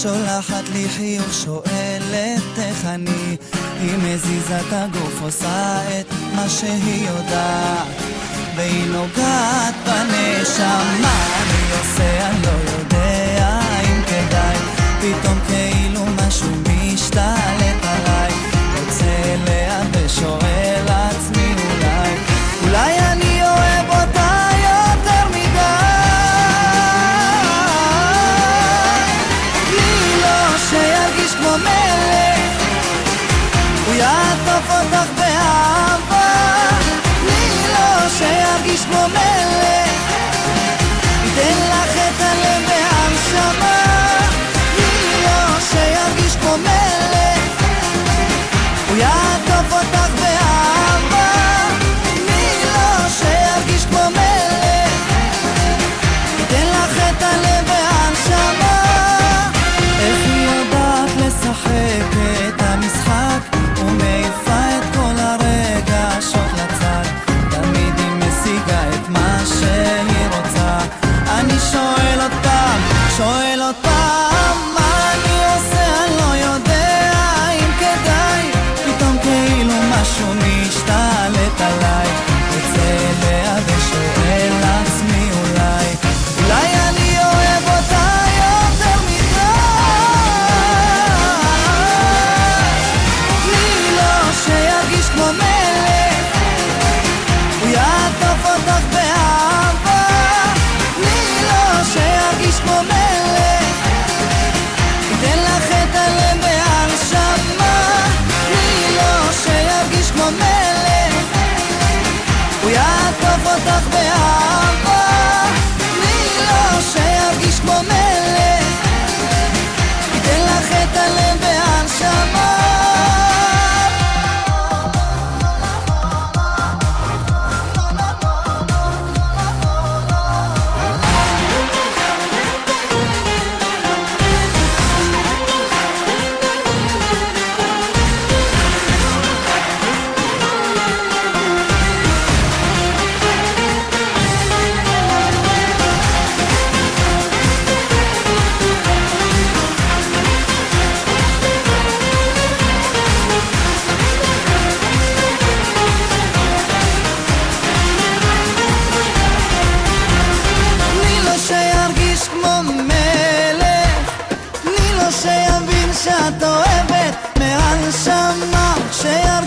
שולחת לי חיוך, שואלת איך אני. היא מזיזה את הגוף, עושה את מה שהיא יודעת, והיא נוגעת בנשמה. אני עושה, אני לא יודע אם כדאי, פתאום כאילו משהו משתלט עליי. רוצה אליה ושואל עצמי אולי אני אוהב אותה יותר מדי. לי לא שירגיש כמו מלך, הוא יעטוף אותך באהבה. לי לא שירגיש כמו מלך, ייתן לך את הלב והנשמה. לי לא שירגיש כמו מלך, הוא יעטוף אותך באהבה. לי לא שירגיש כמו מלך, ייתן לך את הלב והנשמה. איך היא יודעת לשחק את המשחק ומעיפה את כל הרגשות לצד, תמיד היא משיגה את מה שהיא רוצה. אני שואל אותם מה אני עושה, אני לא יודע אם כדאי, פתאום כאילו משהו משתלט עליי. רוצה אליה ושואל לעצמי אולי אני אוהב אותה יותר מדי. לי לא שירגיש כמו מלך, הוא יעטוף אותך באהבה. לי לא שירגיש כמו מלך, ייתן לך את הלב והנשמה. לי לא שירגיש כמו מלך, הוא יעטוף אותך באהבה. לי לא שירגיש כמו מלך, ייתן לך את הלב והנשמה. שיבין שאת אוהבת מהנשמה, שירגיש